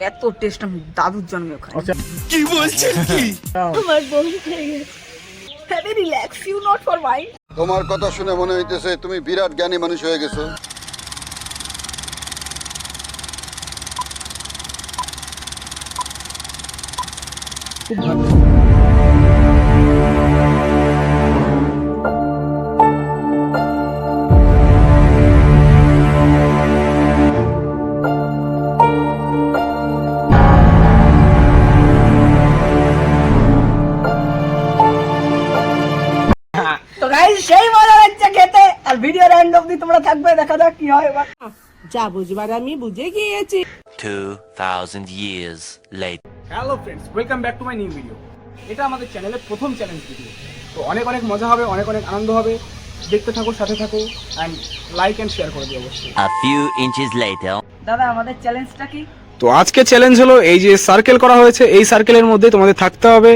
এত টেস্ট আমি দাদুর জন্মে খাই। কি বলছেন কি? আমার বমি খেয়ে গেছে। Very relax, you not for mind. তোমার কথা শুনে মনে হইতেছে তুমি বিরাট জ্ঞানী মানুষ হয়ে গেছো। তো গাইস সেই মজা লাগছে খেতে, আর ভিডিওর এন্ড অবধি তোমরা থাকবে, দেখা যাক কি হয় এবার। যা বুঝবার আমি বুঝে গিয়েছি। 2000 years later. Hello friends, welcome back to my new video. এটা আমাদের চ্যানেলের প্রথম চ্যালেঞ্জ ভিডিও। তো অনেক অনেক মজা হবে, অনেক অনেক আনন্দ হবে। দেখতে থাকো, সাথে থাকো, অ্যান্ড লাইক অ্যান্ড শেয়ার করে দিও অবশ্যই। A few inches later. দাদা আমাদের চ্যালেঞ্জটা কি? তো আজকে চ্যালেঞ্জ হলো এই যে সার্কেল করা হয়েছে, এই সার্কেলের মধ্যে তোমাদের থাকতে হবে।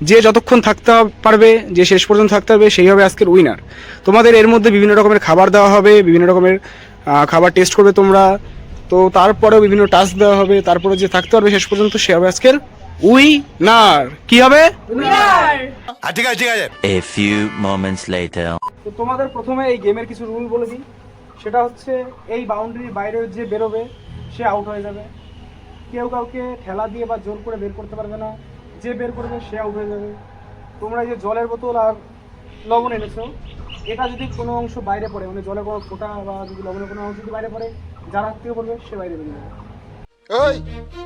যে যতক্ষণ থাকতে পারবে, যে শেষ পর্যন্ত থাকতে পারবে, সেই হবে আজকের উইনার। তোমাদের এর মধ্যে বিভিন্ন রকমের খাবার দেওয়া হবে, বিভিন্ন রকমের খাবার টেস্ট করবে তোমরা। তো তারপরেও বিভিন্ন টাস্ক দেওয়া হবে, তারপরে যে থাকতে পারবে শেষ পর্যন্ত সে হবে আজকের উইনার। কি হবে? ঠিক আছে ঠিক আছে। A few moments later. তো তোমাদের প্রথমে এই গেমের কিছু রুল বলে দিই। সেটা হচ্ছে এই বাউন্ডারির বাইরে যে বেরোবে সে আউট হয়ে যাবে। কেউ কাউকে ঠেলা দিয়ে বা জোর করে বের করতে পারবে না। যে বের করবে সে আউট হয়ে যাবে। তোমরা এই যে জলের বোতল আর লবণ এনেছো, এটা যদি কোনো অংশ বাইরে পড়ে, মানে জলে কোনো ফোঁটা বা যদি লবণের কোনো অংশ যদি বাইরে পড়ে, যার হাত থেকে পড়বে সে বাইরে বেরিয়ে যাবে। এই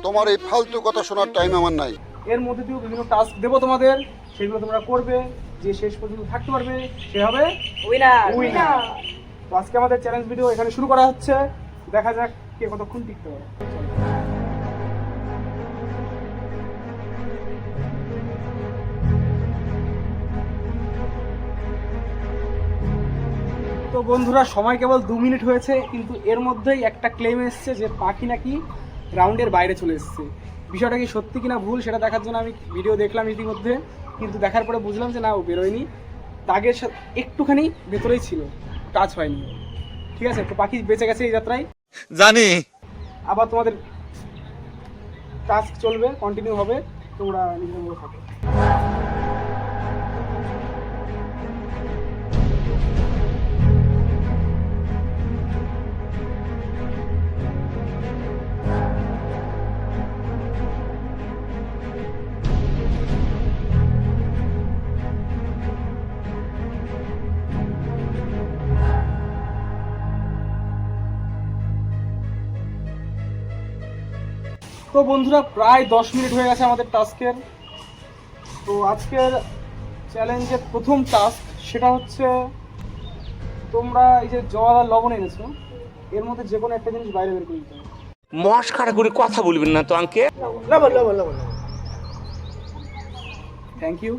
তোমার এই ফালতু কথা শোনার টাইম আমার নাই। এর মধ্যে দিয়েও বিভিন্ন টাস্ক দেবো তোমাদের, সেগুলো তোমরা করবে। যে শেষ পর্যন্ত থাকতে পারবে সে হবে উইনার। তো আজকে আমাদের চ্যালেঞ্জ ভিডিও এখানে শুরু করা হচ্ছে। দেখা যাক কে কতক্ষণ টিকতে পারে। তো বন্ধুরা, সময় কেবল 2 মিনিট হয়েছে, কিন্তু এর মধ্যেই একটা ক্লেম এসছে যে পাখি নাকি রাউন্ডের বাইরে চলে এসেছে। বিষয়টা কি সত্যি কিনা ভুল সেটা দেখার জন্য আমি ভিডিও দেখলাম ইতিমধ্যে, কিন্তু দেখার পরে বুঝলাম যে না, ও বেরোয়নি। দাগের সাথে একটুখানি ভেতরেই ছিল, টাচ হয়নি। ঠিক আছে, তো পাখি বেঁচে গেছে এই যাত্রায়, জানি। আবার তোমাদের টাস্ক চলবে, কন্টিনিউ হবে, তোমরা নিজের মতো থাকো। তো বন্ধুরা, প্রায় 10 মিনিট হয়ে গেছে আমাদের টাস্কের। তো আজকের চ্যালেঞ্জের প্রথম টাস্ক সেটা হচ্ছে, তোমরা এই যে জল আর লবণ এনেছো, এর মধ্যে যে কোনো একটা জিনিস বাইরে বের করে দিতে হবে। মস্কারা করে কথা বলবেন না তো আঙ্কে। লবণ লবণ লবণ থ্যাংক ইউ।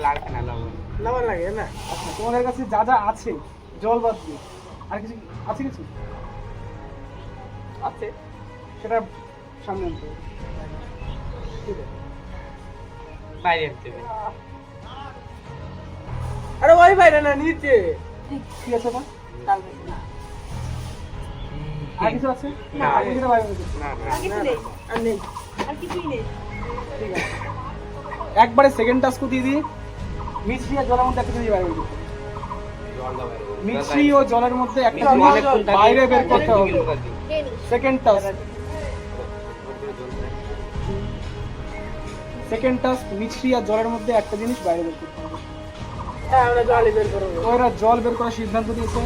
লাগবে না লবণ, লবণ লাগে না? আচ্ছা, তোমাদের কাছে যা যা আছে জল বাদ দিয়ে আর কিছু আছে? কিছু আছে, সেটা সামনে আনতে হবে। ঠিক আছে, বাইরে আনতে হবে। আরে ওই বাইরে না, নিচে। ঠিক আছে না? আর কিছু আছে? না, আর কিছু বাইরে নিতে। না আর নেই, ঠিক আছে। একবারে সেকেন্ড টাস্কও দিয়ে দিই। মিছরি আর জলের মধ্যে একটা জিনিস বাইরে বের করতে হবে। মিছরি ও জলের মধ্যে একটা জিনিস বাইরে বের করতে হবে। সেকেন্ড টাস্ক, সেকেন্ড টাস্ক, মিছরি আর জলের মধ্যে একটা জিনিস বাইরে বের করতে হবে। আমরা জল বের করব। ওরা জল বের করার সিদ্ধান্ত নিয়েছে।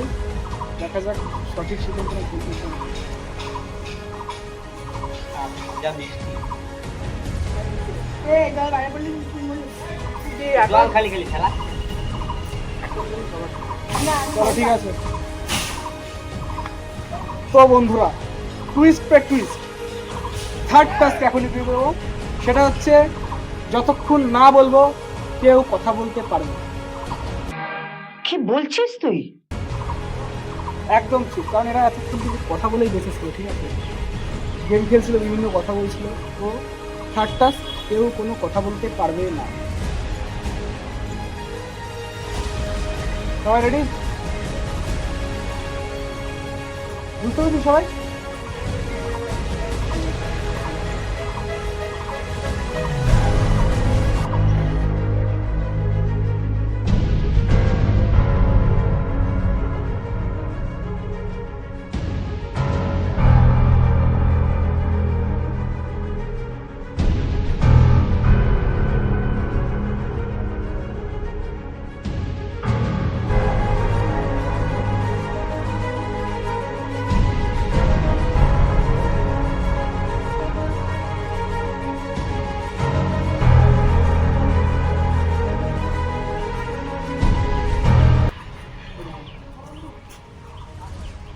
দেখা যাক সঠিক সিদ্ধান্ত নাকি ভুল সিদ্ধান্ত। যা মিষ্টি এই জল বাইরে পড়লে জল খালি খালি খেলা। চলো ঠিক আছে। তো বন্ধুরা, twist pay twist, third task এখনই দিয়ে দেবো। সেটা হচ্ছে, যতক্ষণ না বলবো কেউ কথা বলতে পারবে না। কি বলছিস তুই? একদম ঠিক, কারণ এরা এতক্ষণ কিন্তু কথা বলেই বেঁচেছিল। ঠিক আছে, গেম খেলছিল, বিভিন্ন কথা বলছিল। তো থার্ড টাস্ক, কেউ কোনো কথা বলতে পারবে না। সবাই রেডি? বুঝতে পেরেছি সবাই?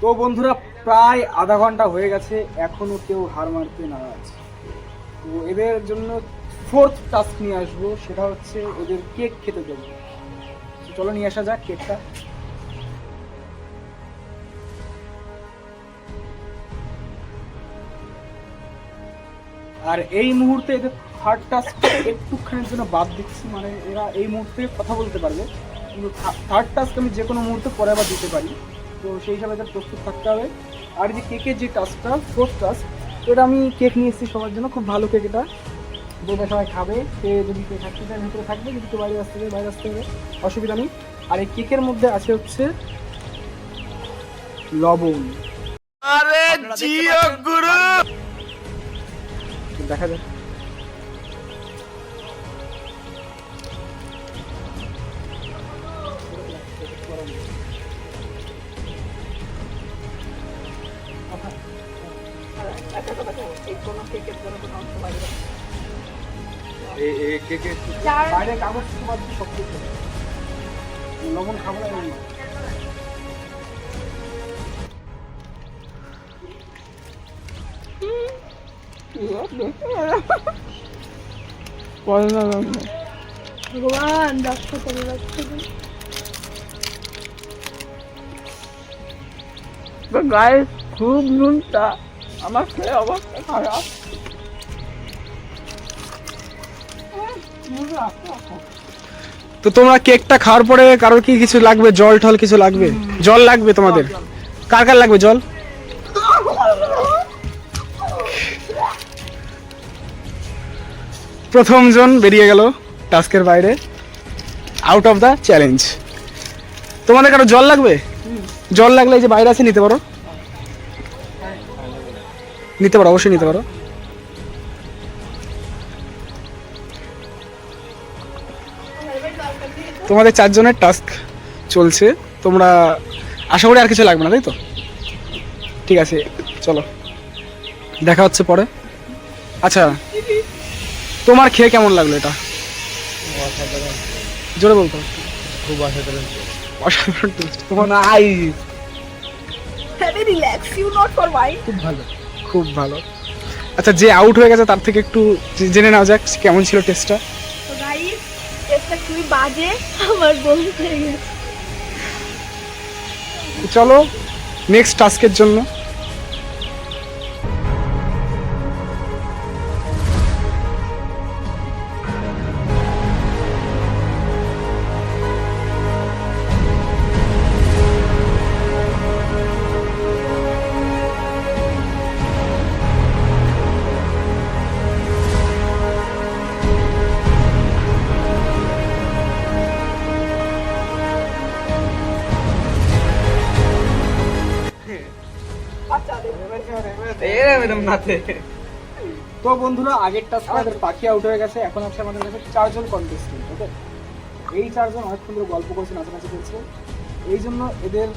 তো বন্ধুরা প্রায় আধা ঘন্টা হয়ে গেছে, এখনো কেউ হার মানতে নারাজ। তো এদের জন্য ফোর্থ টাস্ক নিয়ে আসবো, সেটা হচ্ছে এদের কেক খেতে দেবো। তো চলো নিয়ে আসা যাক কেকটা। আর এই মুহূর্তে এদের থার্ড টাস্ক একটুখানির জন্য বাদ দিচ্ছি, মানে এরা এই মুহূর্তে কথা বলতে পারবে, কিন্তু থার্ড টাস্ক আমি যে কোনো মুহূর্তে পরে আবার দিতে পারি। তো সেই হিসাবে এদের প্রস্তুত থাকতে হবে। আর যে কেকের যে টাস্কটা, ফোর্থ টাস্ক, এটা আমি কেক নিয়ে এসেছি সবার জন্য, খুব ভালো কেক এটা, যেটা সবাই খাবে। সে যদি কেউ থাকতে চায় ভিতরে থাকবে, যদি কেউ বাইরে আসতে চায় বাইরে আসতে হবে, অসুবিধা নেই। আর এই কেকের মধ্যে আছে হচ্ছে লবণ। দেখা যাক। বাইরে কাগজ সব কিছু লবণ খাবো না। ভগবান দেখো চলে যাচ্ছে গায়ে খুব নুনটা, আমার খেয়ে অবস্থা খারাপ। তো তোমরা কেকটা খাওয়ার পরে কারোর কি কিছু লাগবে, জল টল কিছু লাগবে? জল লাগবে তোমাদের? কার কার লাগবে জল? প্রথম জন বেরিয়ে গেল টাস্কের বাইরে, আউট অফ দ্য চ্যালেঞ্জ। তোমাদের কারো জল লাগবে? জল লাগলে এই যে বাইরে আছে, নিতে পারো, নিতে পারো, অবশ্যই নিতে পারো। তোমাদের 4 জনের টাস্ক চলছে, তোমরা আশা করি আর কিছু লাগবে না, তাই তো? ঠিক আছে, চলো দেখা হচ্ছে পরে। আচ্ছা, তোমার খেয়ে কেমন লাগলো এটা? জোরে বলতো। খুব অসাধারণ। অসাধারণ টেস্ট। তোমার nice, very relax, you not for wine. খুব ভালো, খুব ভালো। আচ্ছা, যে আউট হয়ে গেছে তার থেকে একটু জেনে নেওয়া যাক কেমন ছিল টেস্টটা। তো গাইস, টেস্টটা খুবই বাজে, আমার বমি হয়ে গেছে। চলো নেক্সট টাস্কের জন্য। তো বন্ধুরা, আগের টাস্ক আমাদের পাখি আউট হয়ে গেছে, এখন আছে আমাদের কাছে 4 জন কন্টেস্টেন্ট। ওকে, এই 4 জন অনেকক্ষণ ধরে গল্প করছে, নাচানাচি করছে, এই জন্য এদের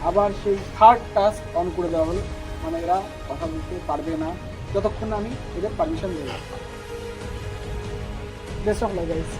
আবার সেই থার্ড টাস্ক অন করে দেওয়া হলো, মানে এরা কথা বলতে পারবে না যতক্ষণ না আমি এদের পারমিশন দেবো। Best of luck guys.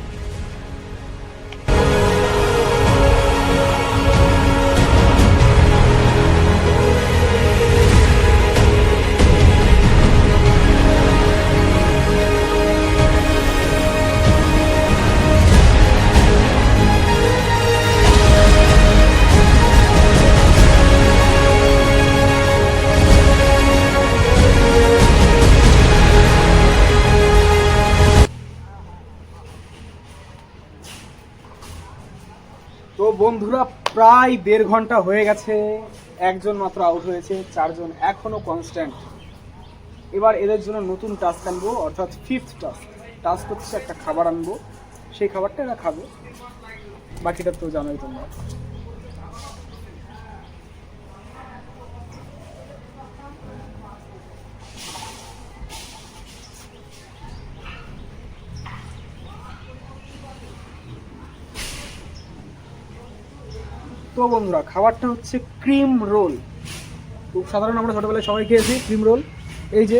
তো বন্ধুরা, প্রায় 1.5 ঘন্টা হয়ে গেছে, একজন মাত্র আউট হয়েছে, 4 জন এখনো কনস্ট্যান্ট। এবার এদের জন্য নতুন টাস্ক আনবো, অর্থাৎ ফিফথ টাস্ক। টাস্ক হচ্ছে একটা খাবার আনবো, সেই খাবারটা এরা খাবে, বাকিটা তো জানোই তোমরা। তো বন্ধুরা, খাবারটা হচ্ছে ক্রিম রোল। খুব সাধারণ, আমরা ছোটবেলায় সবাই খেয়েছি ক্রিম রোল, এই যে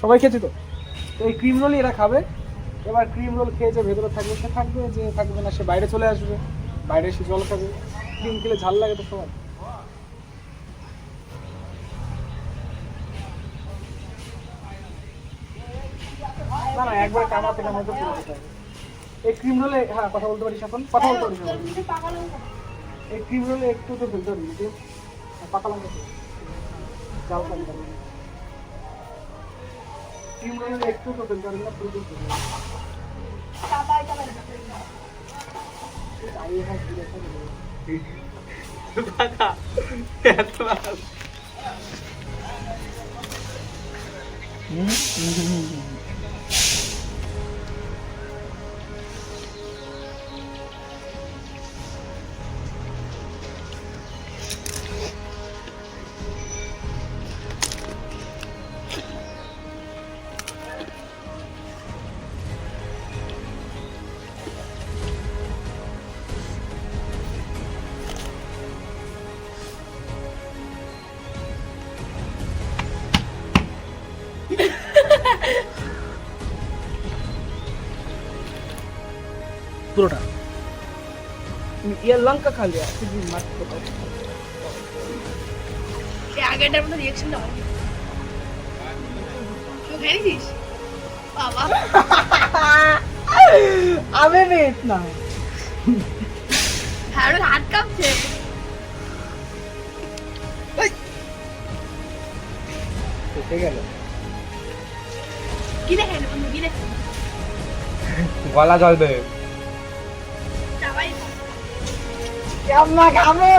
সবাই খেয়েছি। তো এই ক্রিম রোলই এরা খাবে। এবার ক্রিম রোল খেয়ে যে ভেতরে থাকবে সে থাকবে, যে থাকবে না সে বাইরে চলে আসবে, বাইরে এসে জল খাবে। ক্রিম খেলে ঝাল লাগে তো সবার। না না একবারে কামড়াতে কামড়াতে পুরো যেতে হবে। এই ক্রিম রোলে হ্যাঁ কথা বলতে পারিস এখন, কথা বলতে পারিস এখন। এই ক্রিম রোলে একটু তো ফেলতে পারবি নাকি? পাকা লঙ্কা তো জাল কম করবি। ক্রিম রোলে একটু তো ফেলতে পারবি না, পুরো ফেলতে পারবি। পুরোটা ये लंका खा लिया फिर भी मत बताओ আগেটার মতো রিঅ্যাকশন দাও তুই খেয়েছিস বাবা हमें भी इतना হ্যাঁ হাত কাঁপছে ঠিক আছে কি দেখেন বন্ধু কি দেখেন গলা জ্বলবে। সবাই क्या मैं खामो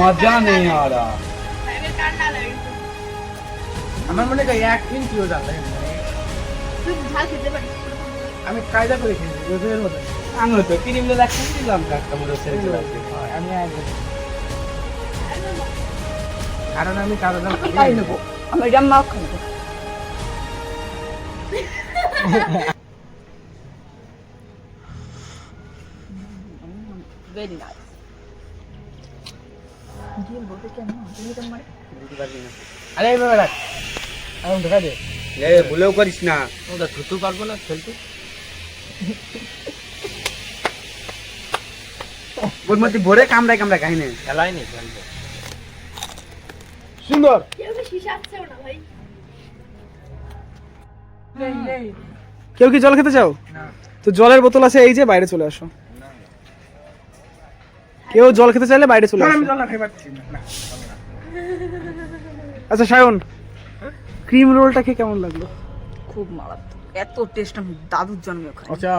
মজা নেই আর আমার মনে হয় এক মিনিট কিলো যাবে তুই ঝাল খেতে পারিস আমি কায়দা করে খেয়েছি রোজের মতো আমি তো ক্রিম রোল একটা দিলাম একটা মতো ছেড়ে আমি একদম কারণ আমি কারণ খাই নেবো আমি জাম্মা খাবো very nice দিয়ে বলতে কেন তুমি তো মারে আরে এভাবে রাখ আমি ঢোকা দে ভুলেও করিস না। ওটা থুতু পারবো না খেলতে ওর মধ্যে ভরে কামড়ায় কামড়ায় খাই না খেলাই নেই খেলতে সুন্দর। কেউ কি শিশা আসছেও না ভাই কেউ কি জল খেতে চাও? তো জলের বোতল আছে এই যে, বাইরে চলে আসো। কেউ জল খেতে চাইলে বাইরে চলে আসো। আচ্ছা সায়ন, ক্রিম রোলটা খেয়ে কেমন লাগলো? খুব মারাত্মক এত টেস্ট আমি দাদুর জন্মেও খাই আচ্ছা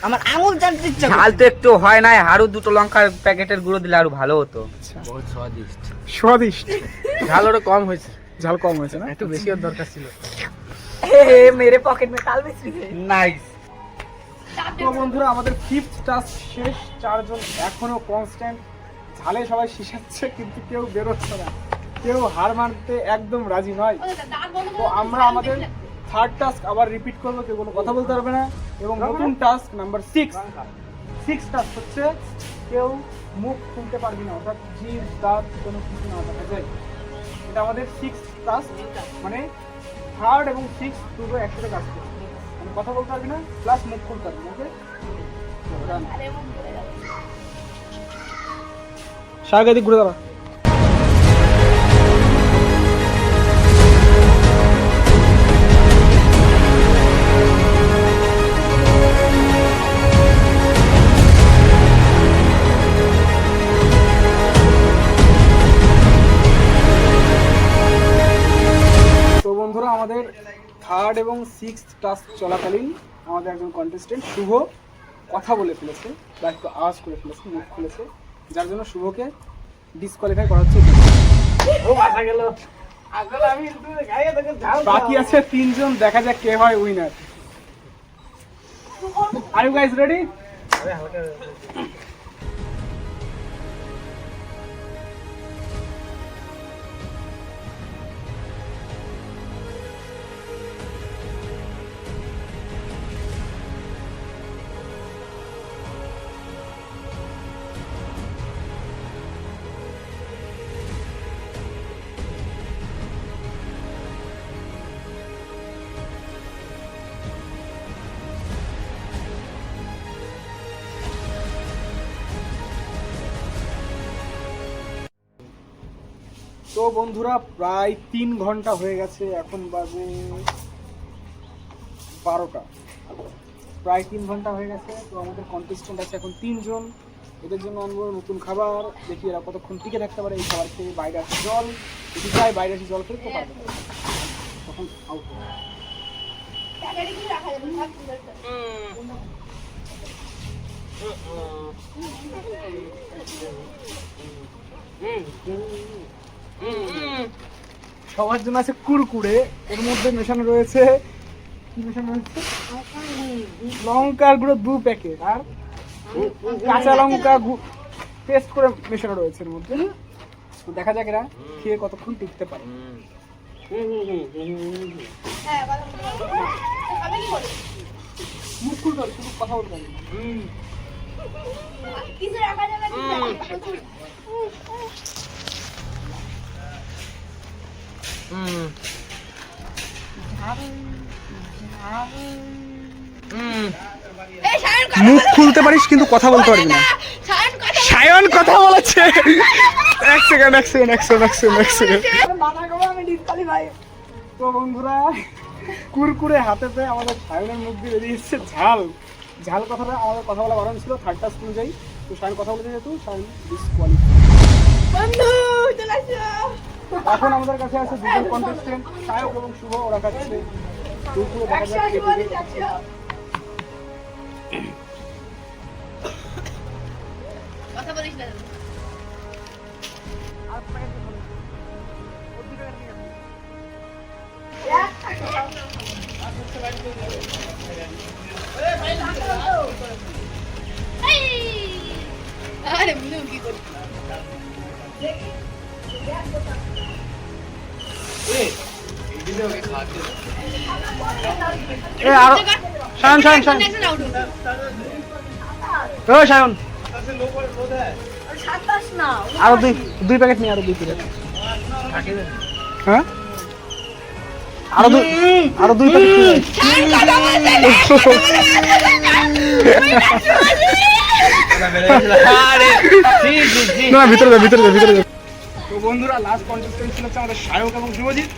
আমার আঙুল জানতে ইচ্ছা ঝাল তো একটু হয় নাই, আরো দুটো লঙ্কার প্যাকেটের গুঁড়ো দিলে আরো ভালো হতো। বহুত স্বাদিষ্ট স্বাদিষ্ট। ঝাল ওটা কম হয়েছে ঝাল কম হয়েছে না? একটু বেশি দরকার ছিল ए मेरे पॉकेट में ताल मिश्री है নাইস। তো বন্ধুরা আমাদের ফিফথ টাস্ক শেষ। চারজন এখনো কনস্ট্যান্ট ঝালে সবাই শিশাচ্ছে, কিন্তু কেউ বেরোচ্ছে না, কেউ হার মানতে একদম রাজি নয়। তো আমরা আমাদের থার্ড টাস্ক আবার রিপিট করবো, কেউ কোনো কথা বলতে পারবে না। এবং নতুন টাস্ক নাম্বার 6 টাস্ক হচ্ছে কেউ মুখ খুলতে পারবি না, অর্থাৎ জিভ দাঁত কোনো কিছু না দেখা যায়। এটা আমাদের 6 টাস্ক, মানে থার্ড এবং 6 দুটো একসাথে কাজ করবে। মানে কথা বলতে পারবি না প্লাস মুখ খুলতে পারবি না। ওকে সাগা দিক ঘুরে দাঁড়া। তো বন্ধুরা আমাদের থার্ড এবং 6th টাস্ক চলাকালীন আমাদের একজন কন্টেস্টেন্ট শুভ কথা বলে ফেলেছে বা একটু আওয়াজ করে ফেলেছে, মুখ খুলেছে, যার জন্য শুভকে ডিসকোয়ালিফাই করা হচ্ছে। বাকি আছে 3 জন, দেখা যাক কে হয় winner. Are you guys ready? তো বন্ধুরা প্রায় 3 ঘন্টা হয়ে গেছে, এখন বাজে 12টা। প্রায় 3 ঘন্টা হয়ে গেছে। তো আমাদের কন্টেস্টেন্ট আছে এখন 3 জন। এদের জন্য আনবো নতুন খাবার, দেখি এরা কতক্ষণ টিকে থাকতে পারে এই খাবার খেয়ে। বাইরে আসে জল, যদি চাই বাইরে এসে জল খেতে পারবে না, তখন আউট হবে। প্যাকেটে কি রাখা যাবে ভাত তুলতে? সবার জন্য আছে কুরকুরে, এর মধ্যে মেশানো রয়েছে কি মেশানো রয়েছে? লঙ্কার গুঁড়ো 2 প্যাকেট আর কাঁচা লঙ্কা পেস্ট করে মেশানো রয়েছে এর মধ্যে। তো দেখা যাক এরা খেয়ে কতক্ষণ টিকতে পারে। হ্যাঁ কথা বলো। খাবে কি করে? মুখ খুলতে হবে, শুধু কথা বলতে হবে। কিছু রাখা যাবে কি? এই সায়ন কথা মুখ খুলতে পারিস কিন্তু কথা বলতে পারবি না। সায়ন কথা সায়ন কথা বলেছে। এক সেকেন্ড। তো বন্ধুরা কুরকুরে হাতে পেয়ে আমাদের সায়নের মুখ দিয়ে বেরিয়ে এসছে ঝাল। ঝাল কথাটা আমাদের কথা বলা বারণ ছিল, থার্ডটা স্কুল যাই। তো সায়ন কথা বলেছে যেহেতু সায়ন ডিসকোয়ালিফাই। বন্ধু চলে আসো। এখন আমাদের কাছে আছে 2 জন কন্টেস্টেন্ট, সায়ক এবং শুভ। ওরা খাচ্ছে কুরকুরে, দেখা যাক কে বলি টিকে। যাচ্ছে। কথা বলিস না। আরে বুঝু কি করি? আরো সায়ন আউট সায়ন সাতাশ না আরো 2 প্যাকেট নিয়ে, আরো 2 প্যাকেট। হ্যাঁ আরো 2 প্যাকেট নিয়ে। না ভিতরে যা। তো বন্ধুরা লাস্ট কন্টেস্টেন্ট ছিল হচ্ছে আমাদের সায়ক এবং শুভজিৎ।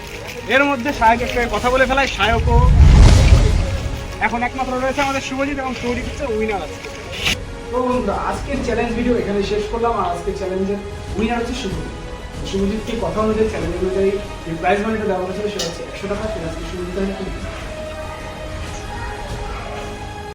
এর মধ্যে সায়ক একটা কথা বলে ফেলায়, সায়কও এখন একমাত্র রয়েছে আমাদের শুভজিৎ এবং সৌরিক হচ্ছে উইনার আছে। তো বন্ধুরা আজকের চ্যালেঞ্জ ভিডিও এখানে শেষ করলাম। আর আজকের চ্যালেঞ্জের উইনার হচ্ছে শুভজিৎ। শুভজিৎকে কথা অনুযায়ী চ্যালেঞ্জ অনুযায়ী যে প্রাইজ মানিটা দেওয়া হয়েছিল সেটা হচ্ছে 100 টাকা। সেটা হচ্ছে শুভজিৎ